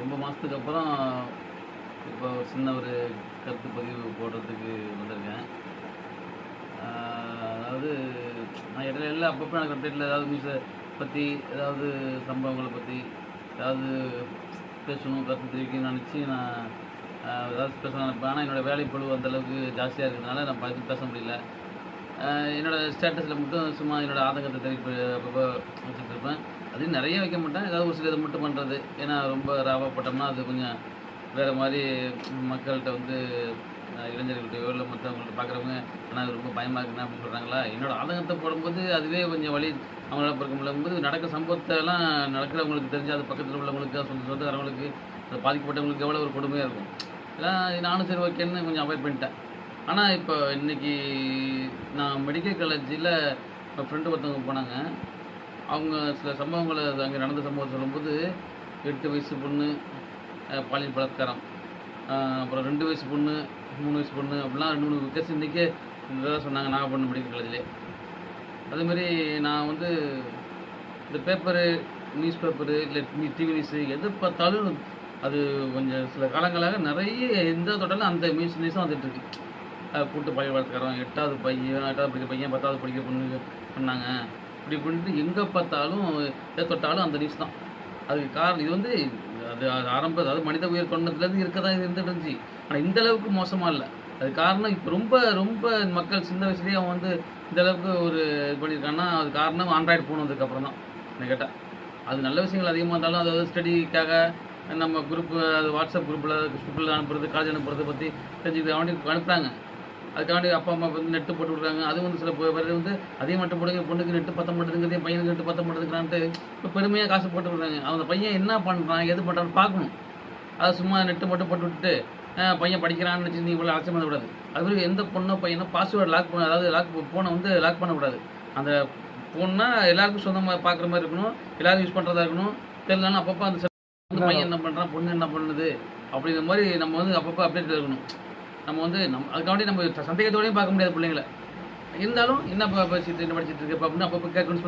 ரொம்ப மாதத்துக்கு அப்புறம் இப்போ சின்ன ஒரு கருத்து பதிவு போடுறதுக்கு வந்திருக்கேன். அதாவது நான் இடையில எல்லாம் அப்பப்போ எனக்கு அப்டேட்டில் ஏதாவது நியூஸை பற்றி ஏதாவது சம்பவங்களை பற்றி ஏதாவது பேசணும், கருத்து தெரிவிக்கணும்னு நினச்சி நான் ஏதாவது பேச நினைப்பேன். ஆனால் என்னோடய வேலைப்பளு அந்தளவுக்கு ஜாஸ்தியாக இருக்கிறதுனால நான் எதுவும் பேச முடியல. என்னோடய ஸ்டேட்டஸில் மட்டும் சும்மா என்னோடய ஆதங்கத்தை தெரிவிப்பு அப்பப்போ வச்சுட்ருப்பேன். அதையும் நிறைய வைக்க மாட்டேன், ஏதாவது ஒரு சில இதை மட்டும் பண்ணுறது. ஏன்னா ரொம்ப ராவப்பட்டோம்னா அது கொஞ்சம் வேறு மாதிரி மக்கள்கிட்ட வந்து இளைஞர்கள்ட்டையோ இல்லை மற்றவங்கள்ட்ட பார்க்குறவங்க ஆனால் அது ரொம்ப பயமாக இருக்குண்ணா அப்படின்னு சொல்கிறாங்களா. என்னோடய ஆதங்கத்தை போடும்போது அதுவே கொஞ்சம் வழி அவங்களால பிறக்க முடியும்போது நடக்கிற சம்பவத்தெல்லாம் நடக்கிறவங்களுக்கு தெரிஞ்சு அது பக்கத்தில் உள்ளவங்களுக்கு சொந்தக்காரவங்களுக்கு அது பாதிக்கப்பட்டவங்களுக்கு எவ்வளோ ஒரு கொடுமையாக இருக்கும். எல்லாம் நானும் சரி ஓகேன்னு கொஞ்சம் அவாய்ட் பண்ணிட்டேன். ஆனால் இப்போ இன்றைக்கி நான் மெடிக்கல் காலேஜில் ஃப்ரெண்டு ஒருத்தவங்க போனாங்க. அவங்க சில சம்பவங்களை அங்கே நடந்த சம்பவம் சொல்லும்போது 8 வயசு பொண்ணு பாலியல் பலாத்காரம், அப்புறம் 2 வயசு பொண்ணு 3 வயசு பொண்ணு அப்படிலாம் 2-3 கேஸ் இன்றைக்கே இதான் சொன்னாங்க நாகப்பட்டினம் மெடிக்கல் காலேஜிலே. அதேமாதிரி நான் வந்து இந்த பேப்பரு, நியூஸ் பேப்பரு இல்லை டிவி நியூஸு எது பார்த்தாலும் அது கொஞ்சம் சில காலங்களாக நிறைய எந்த தொட்டாலும் அந்த நியூஸும் வந்துட்டுருக்கு. கூட்டு பாலியல் பலாத்காரம், 8வது பையன் 8வது படிக்கிற பையன் 10வது படிக்கிற பொண்ணு பண்ணாங்க இப்படி பண்ணிட்டு எங்கே பார்த்தாலும் எதை தொட்டாலும் அந்த நியூஸ் தான். அதுக்கு காரணம் இது வந்து அது அதாவது மனித உயிர் கொண்டதுலேருந்து இருக்க தான் இருந்துட்டு இருந்துச்சு. ஆனால் இந்த அளவுக்கு மோசமாக இல்லை. அது காரணம் இப்போ ரொம்ப ரொம்ப மக்கள் சின்ன வயசுலேயே அவன் வந்து இந்த அளவுக்கு ஒரு இது பண்ணியிருக்கான்னா அது காரணம் ஆண்ட்ராய்டு ஃபோன் வந்ததுக்கப்புறம் தான் என்ன கேட்டால். அது நல்ல விஷயங்கள் அதிகமாக இருந்தாலும் அதாவது ஸ்டடிக்காக நம்ம குரூப்பு அது வாட்ஸ்அப் குரூப்பில் அனுப்புறது, காலேஜ் அனுப்புறதை பற்றி தெரிஞ்சுக்கிட்டு அனுப்புகிறாங்க. அதுக்காண்டி அப்பா அம்மா வந்து நெட்டு போட்டு விட்றாங்க. அது வந்து சில பேர் வந்து அதே மட்டும் போடுங்க, பொண்ணுக்கு நெட்டு பத்த மாட்டேங்குது, பையனுக்கு நெட்டு பத்த மாட்டேங்குறான்ட்டு இப்போ பெருமையாக காசு போட்டு விட்றாங்க. அந்த பையன் என்ன பண்ணுறான் எது பண்ணுறான்னு பார்க்கணும். அதை சும்மா நெட்டு மட்டும் போட்டு விட்டுட்டு பையன் படிக்கிறான்னு வச்சு நீ இவ்வளோ அலட்சியம் பண்ணக்கூடாது. அதுமாதிரி எந்த பொண்ணோ பையனோ பாஸ்வேர்டு லாக் பண்ண, அதாவது ஃபோனை வந்து லாக் பண்ணக்கூடாது. அந்த ஃபோன்னா எல்லாருக்கும் சொந்தமாக பார்க்குற மாதிரி இருக்கணும், எல்லோரும் யூஸ் பண்ணுறதா இருக்கணும். தெரியலனாலும் அப்பப்போ அந்த பையன் என்ன பண்ணுறான், பொண்ணு என்ன பண்ணுது அப்படிங்கிற மாதிரி நம்ம வந்து அப்பப்போ அப்டேட் இருக்கணும். நம்ம வந்து அதுக்காண்டி நம்ம சந்தேகத்தோடையும் பார்க்க முடியாது பிள்ளைங்களை. இருந்தாலும் என்ன பேசிட்டு என்ன படிச்சுட்டு இருக்கு அப்படின்னு அப்பப்போ கேட்கணும்.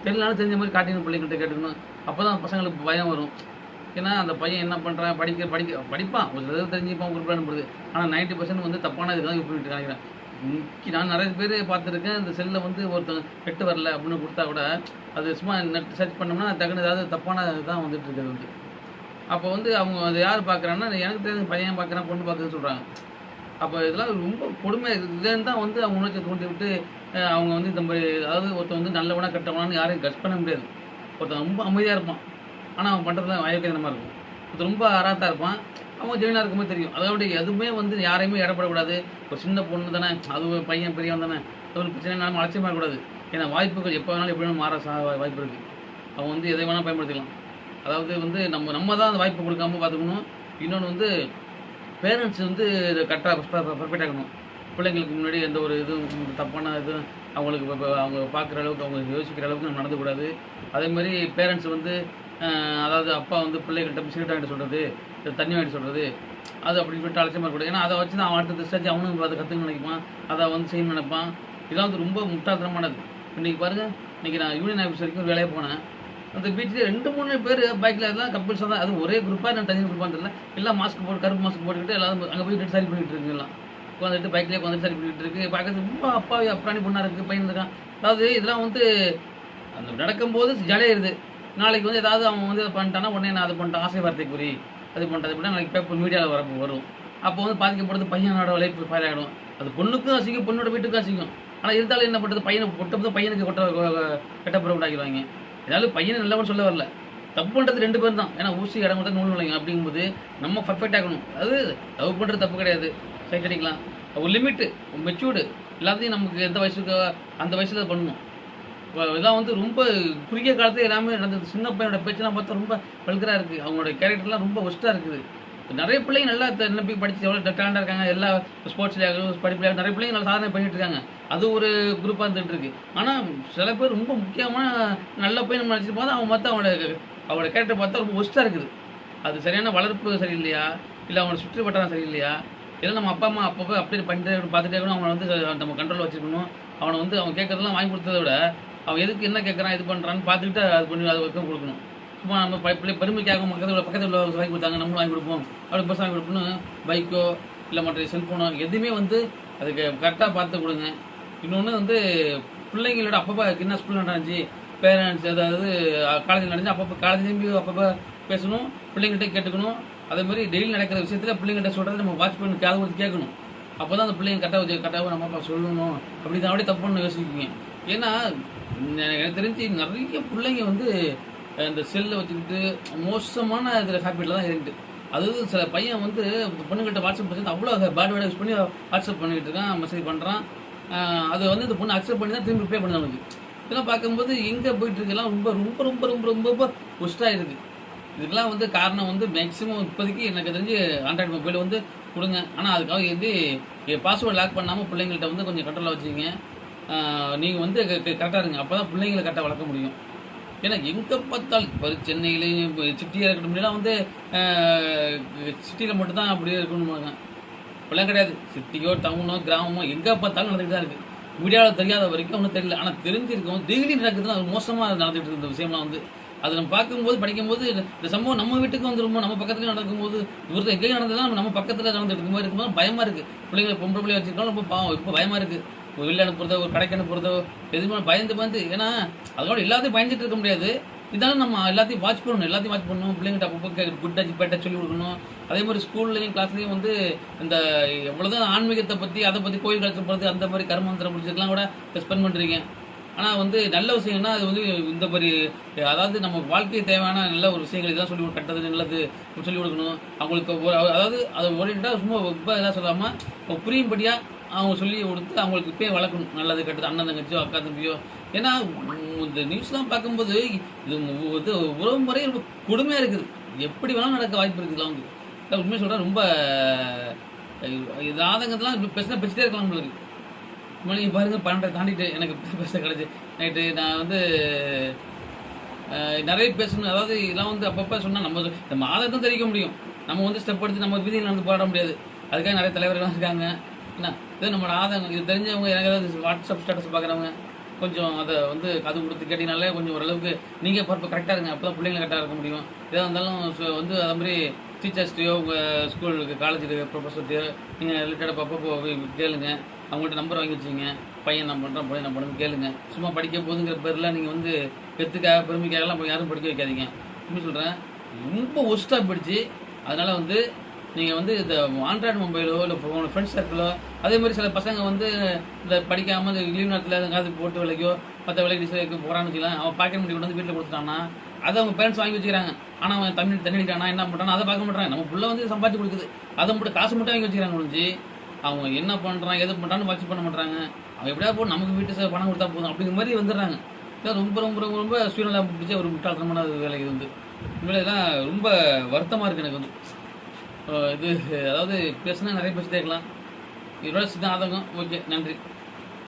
தெரியலனாலும் தெரிஞ்ச மாதிரி காட்டின பிள்ளைங்கள்ட்ட கேட்டுக்கணும். அப்போ தான் பசங்களுக்கு பயம் வரும். ஏன்னா அந்த பையன் என்ன பண்ணுறான், படிப்பான், ஒரு சிலர் தெரிஞ்சுப்பான், குறிப்பிட அனுப்புறது. ஆனால் 90% வந்து தப்பான இதுதான் யூஸ் பண்ணிட்டு நினைக்கிறேன். நான் நிறைய பேர் பார்த்துருக்கேன். இந்த செல்லில் வந்து ஒருத்தங்க நெட்டு வரல அப்படின்னு கொடுத்தா கூட அது சும்மா நெட் சர்ச் பண்ணோம்னா டக்குனு ஏதாவது தப்பான இதுதான் வந்துட்டு இருக்கிறது வந்து. அப்போ வந்து அவங்க அதை யார் பார்க்குறாங்கன்னா எனக்கு தெரிஞ்ச பையன் பார்க்குறேன், பொண்ணு பார்க்குறேன்னு சொல்கிறாங்க. அப்போ இதெல்லாம் ரொம்ப கொடுமை. இதுலேருந்து தான் வந்து அவங்க உணர்ச்சியை தூண்டி விட்டு அவங்க வந்து இந்த மாதிரி அதாவது ஒருத்தன் வந்து நல்லவனா கெட்டவனான்னு யாரையும் கட்ச் பண்ண முடியாது. ஒருத்தன் ரொம்ப அமைதியாக இருப்பான், ஆனால் அவன் பண்ணுறதுலாம் வயக்கேதனமாக இருக்கும். ஒருத்தர் ரொம்ப அராத்தாக இருப்பான், அவன் ஜெயினாக இருக்கும்போது தெரியும். அதாவது எதுவுமே வந்து யாரையுமே இடப்படக்கூடாது. ஒரு சின்ன பொண்ணு தானே, அது பையன் பெரியவன் தானே, ஒரு பிரச்சனை நானும் அலட்சியமாக இருக்கக்கூடாது. ஏன்னா வாய்ப்புகள் எப்போ வேணாலும் எப்படி வேணாலும் மாற வாய்ப்பு இருக்குது. அவன் வந்து எதை வேணாலும் பயன்படுத்திக்கலாம். அதாவது வந்து நம்ம தான் அந்த வாய்ப்பு கொடுக்காம பார்த்துக்கணும். இன்னொன்று வந்து பேரண்ட்ஸ் வந்து இதை கரெக்டாக பர்ஃபெக்ட் ஆகணும். பிள்ளைங்களுக்கு முன்னாடி எந்த ஒரு இதுவும் தப்பான இதுவும் அவங்களுக்கு அவங்க பார்க்குற அளவுக்கு அவங்க யோசிக்கிற அளவுக்கு நம்ம நடந்துக்கூடாது. அதேமாதிரி பேரண்ட்ஸ் வந்து அதாவது அப்பா வந்து பிள்ளைகள்கிட்ட சிகரெட் வாங்கிட்டு சொல்கிறது, தண்ணி வாங்கிட்டு சொல்கிறது, அது அப்படி சொல்லிட்டு அலட்சியமாக இருக்கக்கூடாது. ஏன்னா அதை வச்சு தான் அவன் அடுத்த ஸ்டேஜ் அவனும் அதை கற்றுக்கணும்னு நினைப்பான், அதை வந்து செய்யணும்னு நினைப்பான். இதெல்லாம் வந்து ரொம்ப முட்டாள்தனமானது. இன்றைக்கி பாருங்கள், இன்றைக்கி நான் யூனியன் ஆஃபீஸ் வரைக்கும் ஒரு வேலையாக போனேன். அந்த பீச்சில் 2-3 பேர் பைக்கில் எல்லாம் கப்பிள்ஸாக தான். அது ஒரே குரூப்பாக நான் தனி குரூப்பாக தெரியல. எல்லாம் மாஸ்க் போட்டு கருப்பு மாஸ்க் போட்டுக்கிட்டு எல்லாரும் அங்கே போய் சரி பண்ணிகிட்டு இருக்குங்க. எல்லாம் உட்காந்துட்டு பைக்லேயே உட்காந்து சரி பண்ணிகிட்டு இருக்கு. பார்க்கறது ரொம்ப அப்பாவி அப்புறாணி பொண்ணாக இருக்குது, பையன் இருக்கான். அதாவது இதெல்லாம் வந்து அந்த நடக்கும்போது ஜாலியாக இருக்குது. நாளைக்கு வந்து ஏதாவது அவன் வந்து பண்ணிட்டான்னா உடனே நான் அதை பண்ணிட்டேன், ஆசை வார்த்தைக்குறி அது பண்ணிட்டேன் அப்படின்னா நாளைக்கு பேப்பர் மீடியாவில் வரும். அப்போ வந்து பாதிக்கப்படுறது பையனோட லைஃப் ஃபயர் ஆகிடும். அது பொண்ணுக்கும் அசிங்கம், பொண்ணோட வீட்டுக்கும் அசிங்கம். ஆனால் இருந்தாலும் என்ன பண்ணுறது, பையனை பையனுக்கு கெட்டப்புறம் உண்டாக்கிடுவாங்க. ஏதாவது பையனை நல்லவன் சொல்ல வரல, தப்பு பண்ணுறது 2 பேர் தான். ஏன்னா ஊசி இடம் கொடுத்தா நூல் நுழைங்க. அப்படிங்கும்போது நம்ம பர்ஃபெக்ட் ஆகணும். அது லவ் பண்ணுறது தப்பு கிடையாது, சைட் அடிக்கலாம். ஒரு லிமிட்டு, மெச்சூர்டு எல்லாத்தையும் நமக்கு எந்த வயசுக்கு அந்த வயசில் அதை பண்ணணும். இதெல்லாம் வந்து ரொம்ப குறுகிய காலத்தில் எல்லாமே நடந்தது. சின்ன பையனோட பேச்செல்லாம் பார்த்தா ரொம்ப வல்கராக இருக்குது. அவங்களோட கேரக்டர்லாம் ரொம்ப ஒஸ்ட்டாக இருக்குது. நிறைய பிள்ளைங்க நல்லா நம்பி படித்து எவ்வளோ டேலண்டாக இருக்காங்க. எல்லா ஸ்போர்ட்ஸ்லேயாகவும் படிப்புலையாகவும் நிறைய பிள்ளைங்க நல்லா சாதனை பண்ணிட்டு இருக்காங்க. அது ஒரு குரூப்பாக இருந்துகிட்டு இருக்கு. ஆனால் சில பேர் ரொம்ப முக்கியமான நல்ல பையன் நம்ம நினச்சிட்டு போது அவன் பார்த்தா அவனோட கேரக்டர் பார்த்தா ரொம்ப ஒஸ்ட்டாக இருக்குது. அது சரியான வளர்ப்பு சரியில்லையா, இல்லை அவனோட சுற்றி வட்டாரம் சரியில்லையா, இல்லை நம்ம அப்பா அம்மா அப்பப்போ அப்படியே பண்ணிட்டு பார்த்துட்டே இருக்கணும். அவனை வந்து நம்ம கண்ட்ரோல் வச்சுக்கணும். அவனை வந்து அவன் கேட்குறதெல்லாம் வாங்கி கொடுத்ததை விட அவன் எதுக்கு என்ன கேட்குறான், இது பண்ணுறான்னு பார்த்துக்கிட்டு அது பண்ணி அது வரைக்கும் கொடுக்கணும். சும்மா நம்ம பெருமைக்காக பக்கத்தில் உள்ள வாங்கி கொடுத்தாங்க நம்மளும் வாங்கி கொடுப்போம் அப்படி பஸ் வாங்கி கொடுப்போம்னு பைக்கோ இல்லை மற்ற செல்ஃபோனோ எதுவுமே வந்து அதுக்கு கரெக்டாக பார்த்து கொடுங்க. இன்னொன்று வந்து பிள்ளைங்களோட அப்பப்போ என்ன ஸ்கூல் நடந்துச்சு, பேரண்ட்ஸ் அதாவது காலேஜில் நடந்துச்சு அப்பப்போ காலேஜ்லேயும் அப்பப்போ பேசணும், பிள்ளைங்கள்ட்ட கேட்டுக்கணும். அதே மாதிரி டெய்லி நடக்கிற விஷயத்தில் பிள்ளைங்கள்ட்ட சொல்கிறத நம்ம வாட்ச் பண்ணி காது கொடுத்து கேட்கணும். அப்போ தான் அந்த பிள்ளைங்க கரெக்டாக நம்ம அப்பா சொல்லணும் அப்படி தான் அப்படியே தப்புன்னு யோசிக்குங்க. ஏன்னா எனக்கு தெரிஞ்சு நிறைய பிள்ளைங்க வந்து இந்த செல்லை வச்சுக்கிட்டு மோசமான இதில் ஹேபிட்டில் தான் இருக்குது. அது சில பையன் வந்து பொண்ணுகிட்ட வாட்ஸ்அப் பண்ணி அவ்வளோ பேட் வேர்டாக யூஸ் பண்ணி வாட்ஸ்அப் பண்ணிக்கிட்டு இருக்கான், மெசேஜ் பண்ணுறான். அது வந்து இந்த பொண்ணு அக்செப்ட் பண்ணி தான் திரும்பி ரிப்ளை பண்ணுது அவனுக்கு. இதெல்லாம் பார்க்கும்போது எங்கே போயிட்டு இருக்கலாம் ரொம்ப ரொம்ப ரொம்ப ரொம்ப ரொம்ப ரொம்ப ஒஸ்ட்டாக இருக்குது. இதுக்கெல்லாம் வந்து காரணம் வந்து மேக்ஸிமம் இப்போதைக்கு எனக்கு தெரிஞ்சு ஆண்ட்ராய்டு மொபைல் வந்து கொடுங்க. ஆனால் அதுக்காக வந்து பாஸ்வேர்டு லாக் பண்ணாமல் பிள்ளைங்கள்ட்ட வந்து கொஞ்சம் கண்ட்ரோலாக வச்சுக்கிங்க. நீங்கள் வந்து கரெக்டாக இருங்க, அப்போ தான் பிள்ளைங்களை கரெக்டாக வளர்க்க முடியும். ஏன்னா எங்கே பார்த்தாலும் இப்போ சென்னையிலையும் இப்போ சிட்டியாக இருக்கட்டும் முன்னாடிலாம் வந்து சிட்டியில் மட்டும்தான் அப்படியே இருக்கணுமாங்க. இப்போலாம் கிடையாது. சிட்டியோ டவுனோ கிராமமோ எங்கே பார்த்தாலும் நடந்துகிட்டு தான் இருக்குது. மீடியாவில் தெரியாத வரைக்கும் ஒன்றும் தெரியல. ஆனால் தெரிஞ்சிருக்கோம் டெய்லி நடக்குதுன்னா அது மோசமாக நடந்துகிட்டு இருக்கு. இந்த விஷயம்லாம் வந்து அது நம்ம பார்க்கும்போது படிக்கும்போது இந்த சம்பவம் நம்ம வீட்டுக்கு வந்துருமோ நம்ம பக்கத்துலேயும் நடக்கும்போது இவருக்கு எங்கேயும் நடந்ததுதான் நம்ம பக்கத்தில் நடந்துட்டு இருக்கும்போது பயமாக இருக்குது. பிள்ளைங்களை பொம்பளை பிள்ளைய வச்சுருக்கோம் ரொம்ப பாவம். இப்போ பயமாக இருக்குது. ஒரு வெளில அனுப்புறதோ ஒரு கடைக்கு அனுப்புறதோ எதுவுமே பயந்து ஏன்னா அதோட எல்லாத்தையும் பயந்துட்டு இருக்க முடியாது. இதனால நம்ம எல்லாத்தையும் வாட்ச் பண்ணணும். பிள்ளைங்கிட்ட அப்பப்போ குட் டச் பேட் டச் சொல்லி கொடுக்கணும். அதே மாதிரி ஸ்கூல்லையும் கிளாஸ்லையும் வந்து இந்த எவ்வளோதான் ஆன்மீகத்தை பற்றி அதை பற்றி கோயில் கலக்க போகிறது அந்த மாதிரி கர்மந்திரம் முடிச்சதுக்கெல்லாம் கூட ஸ்பெண்ட் பண்ணுறீங்க. ஆனால் வந்து நல்ல விஷயம்னா அது வந்து இந்த மாதிரி அதாவது நம்ம வாழ்க்கையை தேவையான நல்ல ஒரு விஷயங்கள் இதெல்லாம் சொல்லி கட்டது நல்லது சொல்லிக் கொடுக்கணும் அவங்களுக்கு. அதாவது அதை ஓடிட்டால் சும்மா ரொம்ப இதாக சொல்லாமல் புரியும்படியாக அவங்க சொல்லி கொடுத்து அவங்களுக்கு இப்போயே வளர்க்கணும். நல்லது கெட்டது அண்ணன் தங்கச்சியோ அக்கா தம்பியோ. ஏன்னா இந்த நியூஸ்லாம் பார்க்கும்போது இது வந்து உறவு முறை ரொம்ப கொடுமையாக இருக்குது. எப்படி வேணாலும் நடக்க வாய்ப்பு இருக்குதுலாம் வந்து உண்மையை சொல்கிறேன். ரொம்ப இது ஆதங்கத்தெல்லாம் பேசிட்டே இருக்கலாம் நம்மளுக்கு. மொழி பாருங்கள் 12 தாண்டிட்டு எனக்கு பேச கிடச்சி நைட்டு நான் வந்து நிறைய பேசணும். அதாவது இதெல்லாம் வந்து அப்பப்போ சொன்னால் நம்ம ஆதங்கத்தை தெரிவிக்க முடியும். நம்ம வந்து ஸ்டெப் எடுத்து நம்ம வீதியில் நடந்து போராட முடியாது. அதுக்காக நிறைய தலைவர்கள்லாம் இருக்காங்க. என்ன இது நம்மளோட ஆதங்கம் இது தெரிஞ்சவங்க எனக்கு ஏதாவது வாட்ஸ்அப் ஸ்டேட்டஸ் பார்க்குறவங்க கொஞ்சம் அதை வந்து காது கொடுத்து கேட்டிங்கனாலே கொஞ்சம் ஓரளவுக்கு நீங்கள் பர்ஃபெக்ட் கரெக்டாக இருங்க. அப்போ தான் பிள்ளைங்களை கரெக்டாக இருக்க முடியும். எதாக இருந்தாலும் வந்து அது மாதிரி டீச்சர்ஸ்டையோ உங்கள் ஸ்கூலுக்கு காலேஜுக்கு ப்ரொஃபஸர்ட்டையோ நீங்கள் ரிலேட்டடாக அப்பப்போ கேளுங்க. அவங்கள்ட்ட நம்பர் வாங்கி வச்சுங்க. பையன் நான் பண்ணுறேன் பையன் நான் பண்ணுறது கேளுங்க. சும்மா படிக்க போதுங்கிற பேரில் நீங்கள் வந்து பெற்றுக்காக பெருமைக்காகலாம் யாரும் படிக்க வைக்காதீங்க. இன்னும் சொல்கிறேன் ரொம்ப ஒஸ்ட்டாக போயிடுச்சு. அதனால் வந்து நீங்கள் வந்து இந்த ஆண்ட்ராய்டு மொபைலோ இல்லை உங்களோட ஃப்ரெண்ட்ஸ் சர்க்கிளோ அதே மாதிரி சில பசங்க வந்து இந்த படிக்காமல் இந்த லீவ் நேரத்தில் எங்காவது போட்டு விலைக்கோ மற்ற விலைக்கு டிசைக்கு போகிறான்னு வச்சுக்கலாம். அவன் பாக்கெட் மணி கொண்டு வந்து வீட்டில் கொடுத்துட்டான்னா அதை அவங்க பேரண்ட்ஸ் வாங்கி வச்சுக்கிறாங்க. ஆனால் அவன் தண்ணி அடிக்கிறானா என்ன பண்ணுறான் அதை பார்க்க மாட்டாங்க. நம்ம பிள்ளை வந்து சம்பாதிச்சு கொடுக்குது அதை மட்டும் காசு மட்டும் வாங்கி வச்சுக்கிறாங்க. முடிஞ்சு அவங்க என்ன பண்ணுறான் எது பண்ணுறான்னு வாட்ச் பண்ண மாட்டாங்க. அவன் எப்படியா போய் நமக்கு வீட்டு பணம் கொடுத்தா போதும் அப்படிங்கிற மாதிரி வந்துடுறாங்க. இதான் ரொம்ப ரொம்ப ரொம்ப ரொம்ப சூழ்நிலை பிடிச்ச ஒரு முட்டாள்தனமான வேலை இது வந்து. உண்மையில்தான் ரொம்ப வருத்தமாக இருக்குது எனக்கு வந்து. இது அதாவது பேசுனா நிறைய பேசிட்டே இருக்கலாம். இதோட சின்ன ஆதங்கம். ஓகே, நன்றி.